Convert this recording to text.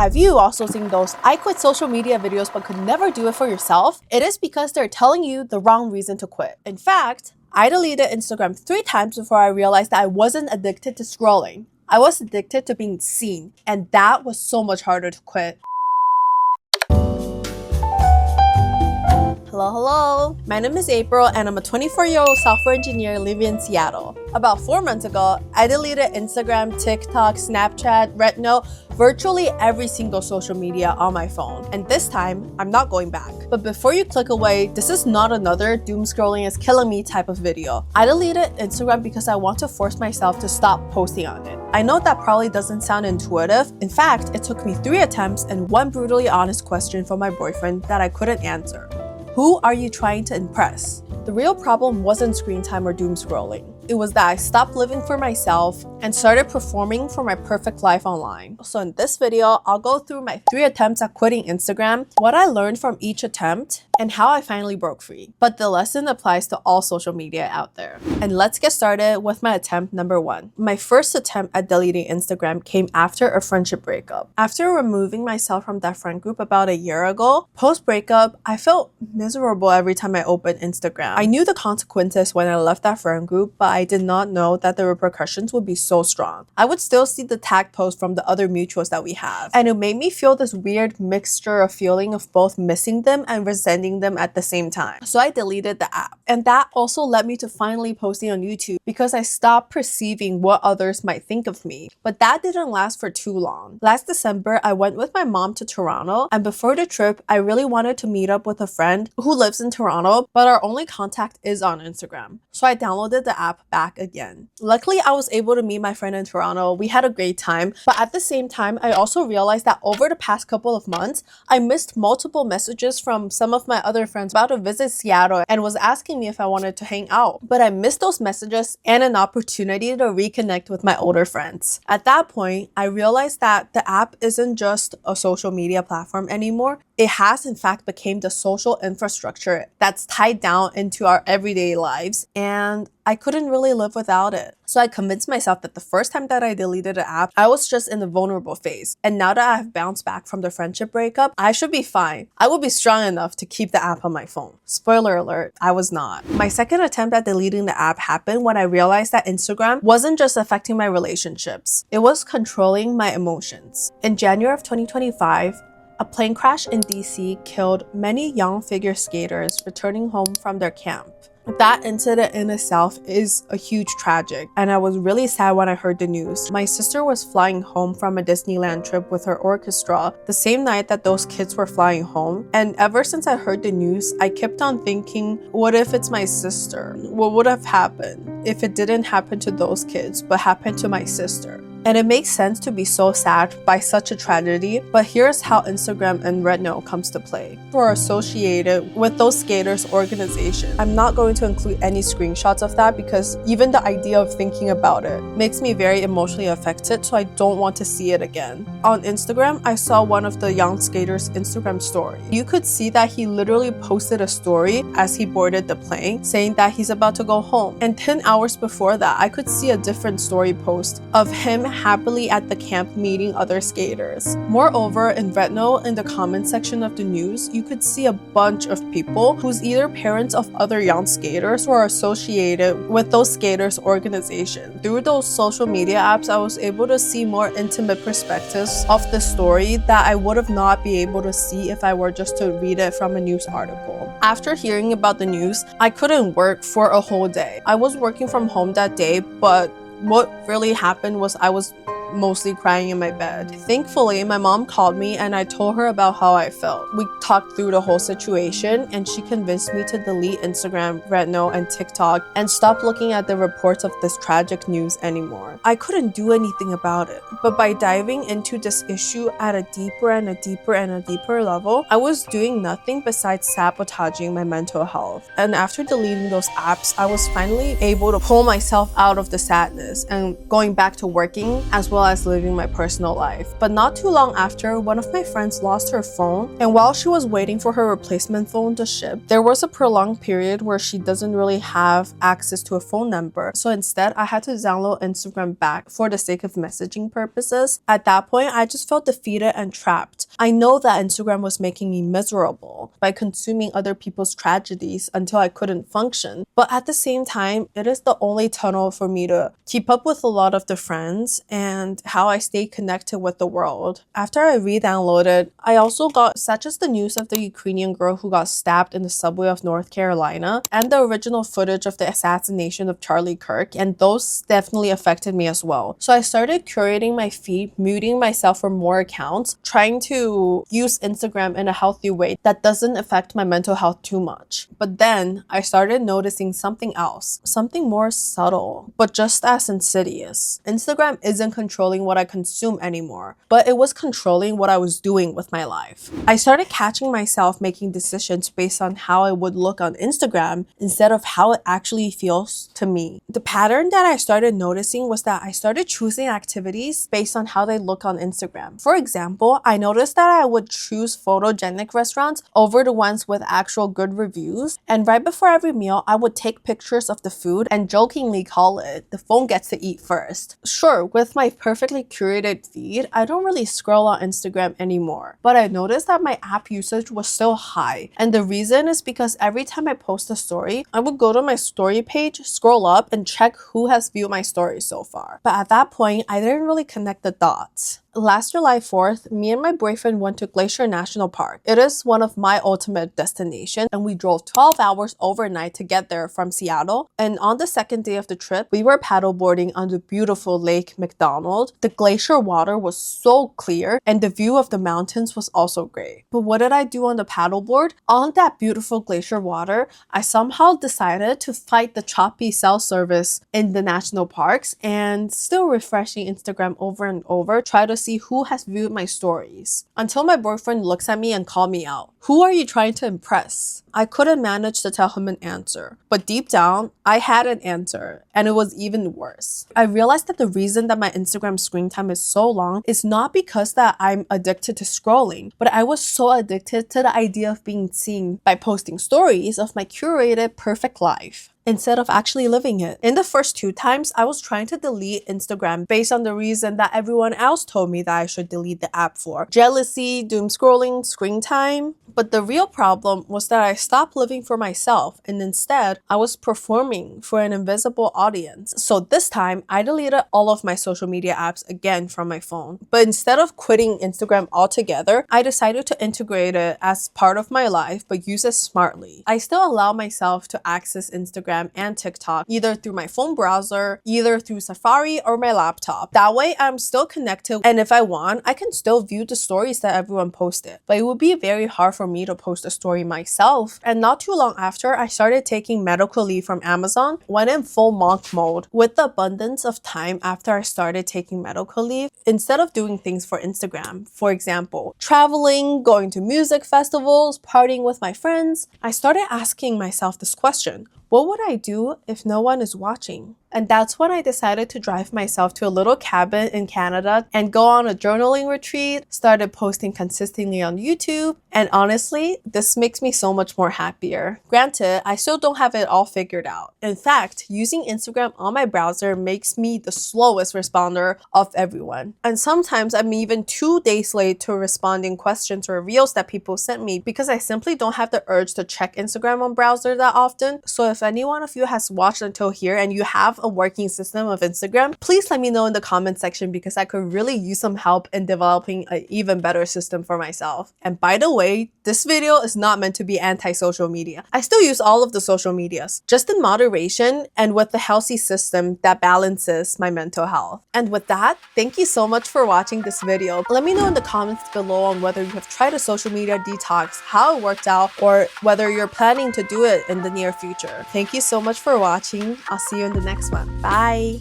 Have you also seen those "I quit social media" videos but could never do it for yourself? It is because they're telling you the wrong reason to quit. In fact, I deleted Instagram 3 times before I realized that I wasn't addicted to scrolling. I was addicted to being seen, and that was so much harder to quit. Hello. My name is April and I'm a 24-year-old software engineer living in Seattle. About 4 months ago, I deleted Instagram, TikTok, Snapchat, Reddit, virtually every single social media on my phone. And this time, I'm not going back. But before you click away, this is not another doom scrolling is killing me type of video. I deleted Instagram because I want to force myself to stop posting on it. I know that probably doesn't sound intuitive. In fact, it took me 3 attempts and 1 brutally honest question from my boyfriend that I couldn't answer. Who are you trying to impress? The real problem wasn't screen time or doom scrolling. It was that I stopped living for myself and started performing for my perfect life online. So in this video, I'll go through my 3 attempts at quitting Instagram, what I learned from each attempt, and how I finally broke free. But the lesson applies to all social media out there. And let's get started with my attempt number 1. My first attempt at deleting Instagram came after a friendship breakup. After removing myself from that friend group about a year ago, post-breakup, I felt miserable every time I opened Instagram. I knew the consequences when I left that friend group, but I did not know that the repercussions would be so strong. I would still see the tag posts from the other mutuals that we have, and it made me feel this weird mixture of feeling of both missing them and resenting them at the same time. So I deleted the app, and that also led me to finally posting on YouTube because I stopped perceiving what others might think of me. But that didn't last for too long. Last December, I went with my mom to Toronto, and before the trip, I really wanted to meet up with a friend who lives in Toronto, but our only contact is on Instagram. So I downloaded the app back again. Luckily, I was able to meet my friend in Toronto. We had a great time, but at the same time, I also realized that over the past couple of months, I missed multiple messages from some of my other friends about to visit Seattle and was asking me if I wanted to hang out. But I missed those messages and an opportunity to reconnect with my older friends. At that point, I realized that the app isn't just a social media platform anymore. It has in fact become the social infrastructure that's tied down into our everyday lives, and I couldn't really live without it. So I convinced myself that the first time that I deleted the app, I was just in the vulnerable phase. And now that I have bounced back from the friendship breakup, I should be fine. I will be strong enough to keep the app on my phone. Spoiler alert, I was not. My second attempt at deleting the app happened when I realized that Instagram wasn't just affecting my relationships. It was controlling my emotions. In January of 2025, a plane crash in DC killed many young figure skaters returning home from their camp. That incident in itself is a huge tragic, and I was really sad when I heard the news. My sister was flying home from a Disneyland trip with her orchestra the same night that those kids were flying home, and ever since I heard the news, I kept on thinking, what if it's my sister? What would have happened if it didn't happen to those kids but happened to my sister? And it makes sense to be so sad by such a tragedy, but here's how Instagram and Reddit comes to play. We're associated with those skaters' organization. I'm not going to include any screenshots of that because even the idea of thinking about it makes me very emotionally affected, so I don't want to see it again. On Instagram, I saw one of the young skaters' Instagram story. You could see that he literally posted a story as he boarded the plane saying that he's about to go home. And 10 hours before that, I could see a different story post of him happily at the camp meeting other skaters. Moreover, in Reddit, in the comment section of the news, you could see a bunch of people who's either parents of other young skaters or are associated with those skaters' organization. Through those social media apps, I was able to see more intimate perspectives of the story that I would have not been able to see if I were just to read it from a news article. After hearing about the news, I couldn't work for a whole day. I was working from home that day, but what really happened was I was mostly crying in my bed. Thankfully, my mom called me and I told her about how I felt. We talked through the whole situation and she convinced me to delete Instagram, Reddit, and TikTok and stop looking at the reports of this tragic news anymore. I couldn't do anything about it, but by diving into this issue at a deeper and a deeper and a deeper level, I was doing nothing besides sabotaging my mental health. And after deleting those apps, I was finally able to pull myself out of the sadness and going back to working as well well as living my personal life. But not too long after, one of my friends lost her phone, and while she was waiting for her replacement phone to ship, there was a prolonged period where she doesn't really have access to a phone number. So instead, I had to download Instagram back for the sake of messaging purposes. At that point, I just felt defeated and trapped. I know that Instagram was making me miserable by consuming other people's tragedies until I couldn't function. But at the same time, it is the only tunnel for me to keep up with a lot of the friends and how I stay connected with the world. After I re-downloaded, I also got such as the news of the Ukrainian girl who got stabbed in the subway of North Carolina and the original footage of the assassination of Charlie Kirk, and those definitely affected me as well. So I started curating my feed, muting myself from more accounts, trying to use Instagram in a healthy way that doesn't affect my mental health too much. But then I started noticing something else, something more subtle, but just as insidious. Instagram isn't controlling what I consume anymore, but it was controlling what I was doing with my life. I started catching myself making decisions based on how I would look on Instagram instead of how it actually feels to me. The pattern that I started noticing was that I started choosing activities based on how they look on Instagram. For example, I noticed that I would choose photogenic restaurants over the ones with actual good reviews, and right before every meal, I would take pictures of the food and jokingly call it, "The phone gets to eat first." Sure, with my perfectly curated feed, I don't really scroll on Instagram anymore, but I noticed that my app usage was still high, and the reason is because every time I post a story, I would go to my story page, scroll up, and check who has viewed my story so far. But at that point, I didn't really connect the dots. Last July 4th, me and my boyfriend went to Glacier National Park. It is one of my ultimate destinations, and we drove 12 hours overnight to get there from Seattle. And on the second day of the trip, we were paddleboarding on the beautiful Lake McDonald. The glacier water was so clear, and the view of the mountains was also great. But what did I do on the paddleboard? On that beautiful glacier water, I somehow decided to fight the choppy cell service in the national parks and still refreshing Instagram over and over, try to see who has viewed my stories. Until my boyfriend looks at me and called me out. "Who are you trying to impress?" I couldn't manage to tell him an answer, but deep down, I had an answer, and it was even worse. I realized that the reason that my Instagram screen time is so long is not because that I'm addicted to scrolling, but I was so addicted to the idea of being seen by posting stories of my curated perfect life instead of actually living it. In the first 2 times, I was trying to delete Instagram based on the reason that everyone else told me that I should delete the app for: jealousy, doom scrolling, screen time. But the real problem was that I stopped living for myself, and instead, I was performing for an invisible audience. So this time, I deleted all of my social media apps again from my phone. But instead of quitting Instagram altogether, I decided to integrate it as part of my life, but use it smartly. I still allow myself to access Instagram and TikTok either through my phone browser, either through Safari or my laptop. That way, I'm still connected, and if I want, I can still view the stories that everyone posted. But it would be very hard for me to post a story myself. And not too long after, I started taking medical leave from Amazon, went in full monk mode. With the abundance of time after I started taking medical leave, instead of doing things for Instagram, for example, traveling, going to music festivals, partying with my friends, I started asking myself this question: what would I do if no one is watching? And that's when I decided to drive myself to a little cabin in Canada and go on a journaling retreat, started posting consistently on YouTube, and honestly, this makes me so much more happier. Granted, I still don't have it all figured out. In fact, using Instagram on my browser makes me the slowest responder of everyone. And sometimes I'm even 2 days late to responding questions or reels that people sent me because I simply don't have the urge to check Instagram on browser that often. So if any one of you has watched until here and you have a working system of Instagram, please let me know in the comment section because I could really use some help in developing an even better system for myself. And by the way, this video is not meant to be anti-social media. I still use all of the social medias, just in moderation and with a healthy system that balances my mental health. And with that, thank you so much for watching this video. Let me know in the comments below on whether you have tried a social media detox, how it worked out, or whether you're planning to do it in the near future. Thank you so much for watching. I'll see you in the next one. Bye!